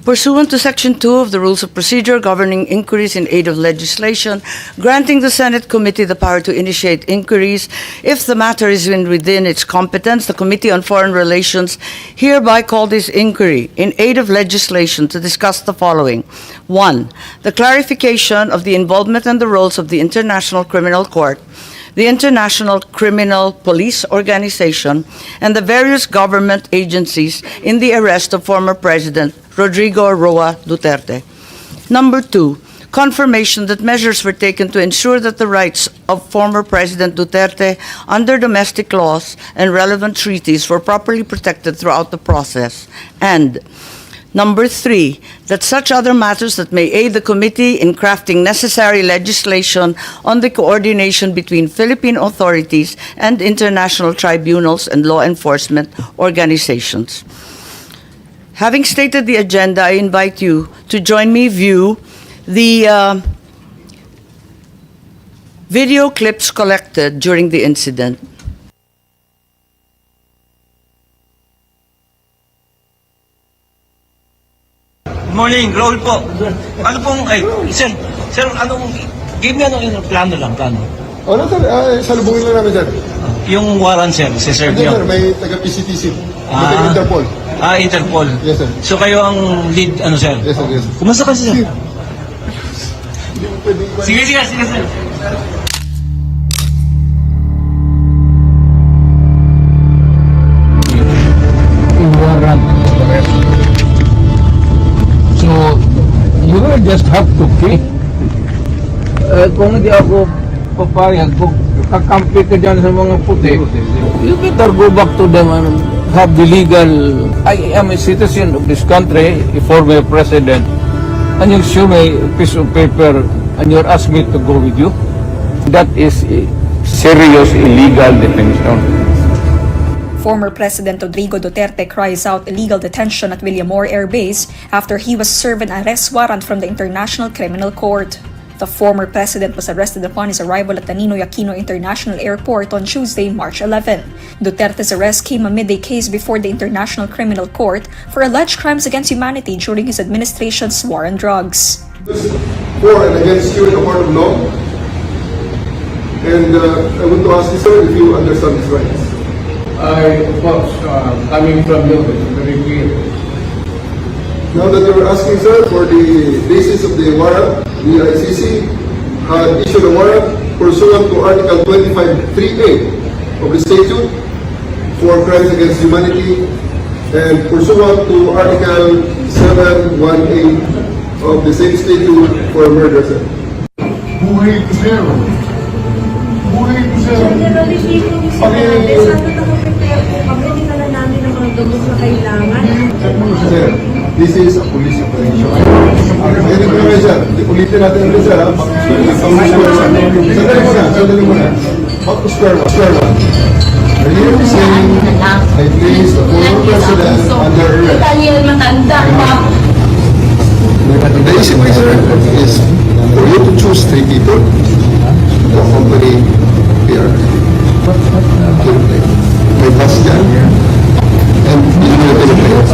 Pursuant to Section 2 of the Rules of Procedure governing inquiries in aid of legislation, granting the Senate Committee the power to initiate inquiries if the matter is within its competence, the Committee on Foreign Relations hereby called this inquiry in aid of legislation to discuss the following. 1. The clarification of the involvement and the roles of the International Criminal Court, the International Criminal Police Organization, and the various government agencies in the arrest of former President Rodrigo Roa Duterte. Number 2, confirmation that measures were taken to ensure that the rights of former President Duterte under domestic laws and relevant treaties were properly protected throughout the process. And Number 3, that such other matters that may aid the committee in crafting necessary legislation on the coordination between Philippine authorities and international tribunals and law enforcement organizations. Having stated the agenda, I invite you to join me view the video clips collected during the incident. Morning, roll po. Ano pong, sir, give me anong plano lang. Ano sir, salubungin lang namin sir. Yung warrant, sir, si-serve Hindi nyo. sir, may taga-PCTC. May taga-Interpol. Interpol. Yes sir. So kayo ang lead, sir? Yes sir, yes sir. Kumusta kasi, sir? Hindi mo pwedeng... Sige, sir. Warrant. So, you will just have to pay. Kung hindi ako papayag, kung kakampi ka dyan sa mga puti, you better go back to them and have the legal... I am a citizen of this country, a former president, and you show me a piece of paper and you're asking me to go with you. That is a serious illegal detention. Former President Rodrigo Duterte cries out illegal detention at Villamor Air Base after he was served an arrest warrant from the International Criminal Court. The former president was arrested upon his arrival at the Ninoy Aquino International Airport on Tuesday, March 11. Duterte's arrest came amid a case before the International Criminal Court for alleged crimes against humanity during his administration's war on drugs. For and against you in the court of law. And I want to ask you sir if you understand these rights. Of course, coming from you, it's very clear. Now that you were asking sir for the basis of the warrant, the ICC had issued a warrant pursuant to Article 25(3)(a) of the statute for crimes against humanity and pursuant to Article 7(1)(a) of the same statute for murder, sir. Buhay ko zero. Buhay ko zero. Generally speaking, sana nakaprepare po kami, hindi na namin ang mga gamot na kailangan. Sir, this is a police operation. Ganito naman sir, ulitin natin ulit sir ha. Sandali muna. Square one. Are you saying I place the former president under arrest? Daniel, matanda pa. The issue sir is for you to choose 3 people to accompany here. May bus dyan. And you will take it.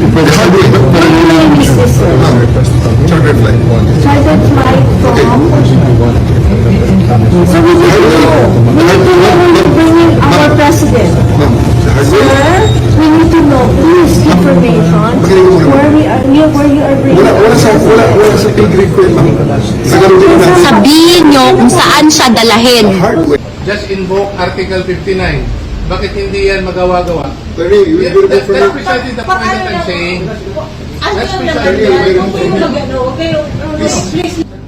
For the highway, charter flight. Chartered flight from... So we need to bring in our president. Sir, we need to know please information where you are bringing Wala sa pay grade ko yun. Sabihin nyo kung saan siya dalahin. Hardware. Just invoke Article 59. Bakit hindi yan magawa-gawa? Sorry, you will That's for precisely the point that I'm saying. That's precisely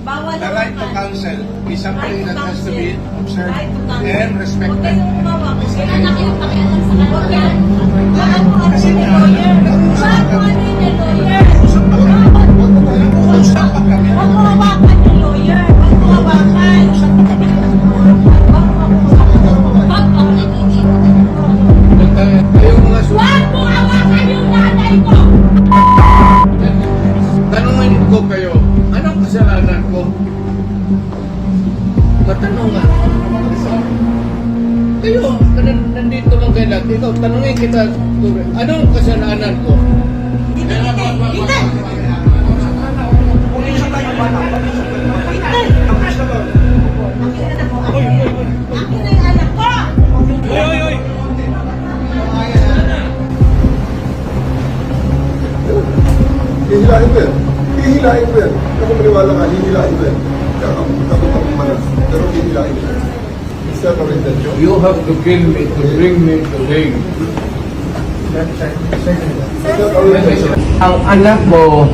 Bawal the right to counsel is something that has to be observed and Huwag respected. kayong umawa. Kailan na kayong pakialam sa mga yan? Saan mo ano yung lawyer? Saan mo ano yung lawyer? Huwag mo hawakan yung lawyer. Huwag mo hawakan. Kayong mga Huwag mo hawakan yung nanay ko! tanungin ko kayo, anong kasalanan ko? Matanong nga. Kayo, nandito lang kayo lahat. Ikaw, tanungin kita, anong kasalanan ko? Hindi! Hihilain ko yan. Hihilain ko yan. Ako maniwala ka, hihilain ko yan. Takot ako manas. Pero hihilain ko yan. Is that our intention? You have to kill me to bring me to Hague. Is that our intention? Ang anak mo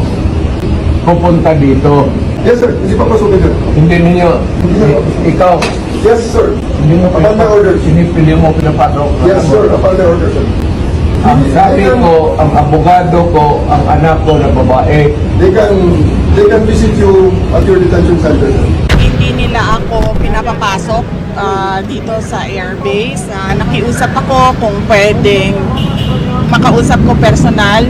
pupunta dito. Yes, sir. Hindi pa pasukin yun. Hindi ninyo, ikaw, Yes, sir. hindi mo Upon my orders. sinipili mo pinapatok. Yes, sir. Upon my orders, sir. Ang sabi ko, ang abogado ko, ang anak ko na babae, They can visit you at your detention center, sir. Hindi nila ako pinapapasok dito sa airbase. Nakiusap ako kung pwedeng makausap ko personal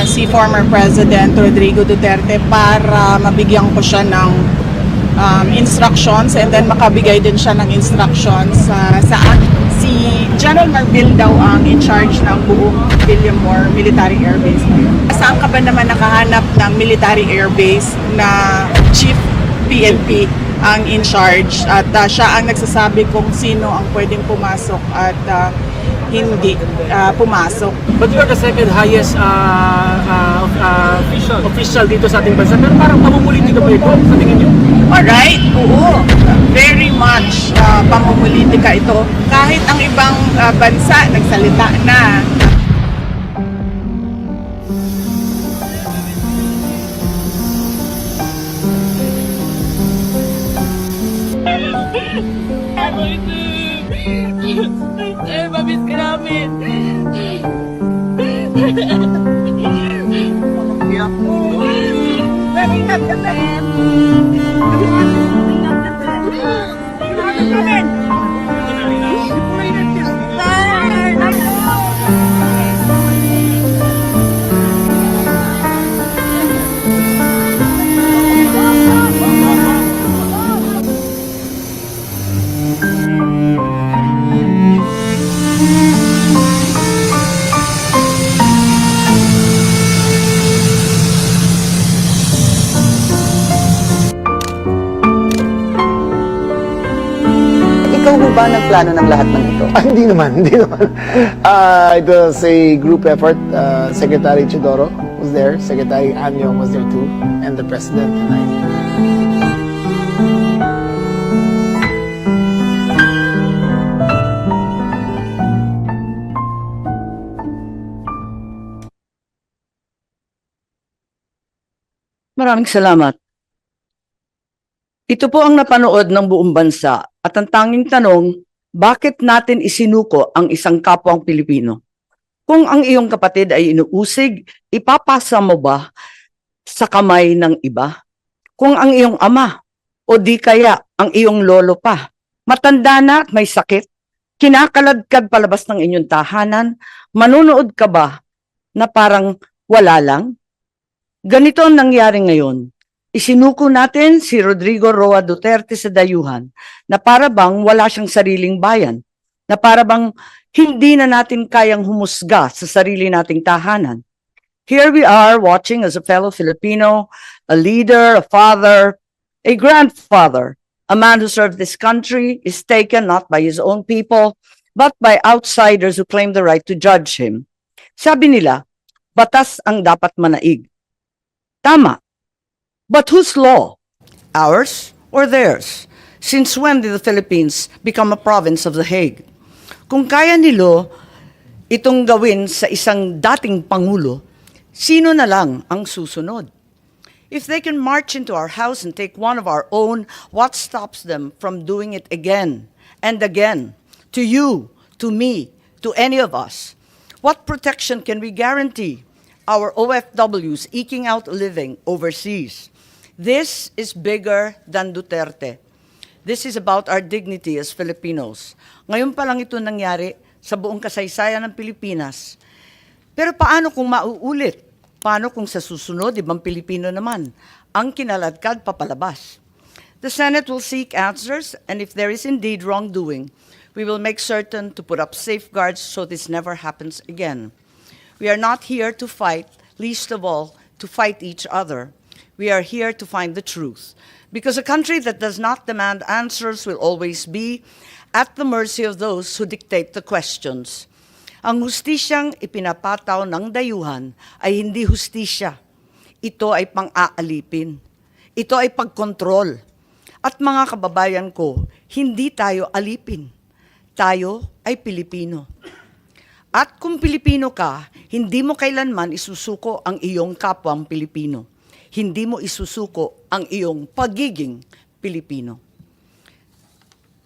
si former President Rodrigo Duterte para mabigyan ko siya ng instructions and then makabigay din siya ng instructions sa si General Marbil daw ang in charge ng buong Villamor Military Airbase ngayon. Saan ka ba naman nakahanap ng military airbase na chief PNP ang in charge at siya ang nagsasabi kung sino ang pwedeng pumasok at hindi pumasok. But you are the second highest official dito sa ating bansa. Pero parang pamumulitika pa ito sa tingin niyo? Alright, oo. Very much pamumulitika ito. Kahit ang ibang bansa nagsalita na. Ay, mabit ka namin. Ikaw ho ba nagplano ng lahat ng ito? Hindi naman. It was a group effort. Secretary Chidoro was there, Secretary Anyong was there too, and the President and I. Maraming salamat. Ito po ang napanood ng buong bansa at ang tanging tanong, bakit natin isinuko ang isang kapwang Pilipino? Kung ang iyong kapatid ay inuusig, ipapasa mo ba sa kamay ng iba? Kung ang iyong ama o di kaya ang iyong lolo pa, matanda na at may sakit, kinakaladkad palabas ng inyong tahanan, manunood ka ba na parang wala lang? Ganito ang nangyari ngayon. Isinuko natin si Rodrigo Roa Duterte sa dayuhan na para bang wala siyang sariling bayan, na para bang hindi na natin kayang humusga sa sarili nating tahanan. Here we are watching as a fellow Filipino, a leader, a father, a grandfather, a man who served this country is taken not by his own people, but by outsiders who claim the right to judge him. Sabi nila, batas ang dapat manaig. Tama. But whose law? Ours or theirs? Since when did the Philippines become a province of The Hague? Kung kaya nilo itong gawin sa isang dating pangulo, sino na lang ang susunod? If they can march into our house and take one of our own, what stops them from doing it again and again? To you, to me, to any of us. What protection can we guarantee our OFWs eking out a living overseas? This is bigger than Duterte. This is about our dignity as Filipinos. Ngayon pa lang ito nangyari sa buong kasaysayan ng Pilipinas. Pero paano kung mauulit? Paano kung sa susunod, ibang Pilipino naman, ang kinaladkad papalabas? The Senate will seek answers, and if there is indeed wrongdoing, we will make certain to put up safeguards so this never happens again. We are not here to fight, least of all, to fight each other. We are here to find the truth. Because a country that does not demand answers will always be at the mercy of those who dictate the questions. Ang hustisyang ipinapataw ng dayuhan ay hindi hustisya. Ito ay pang-aalipin. Ito ay pagkontrol. At mga kababayan ko, hindi tayo alipin. Tayo ay Pilipino. At kung Pilipino ka, hindi mo kailanman isusuko ang iyong kapwang Pilipino. Hindi mo isusuko ang iyong pagiging Pilipino.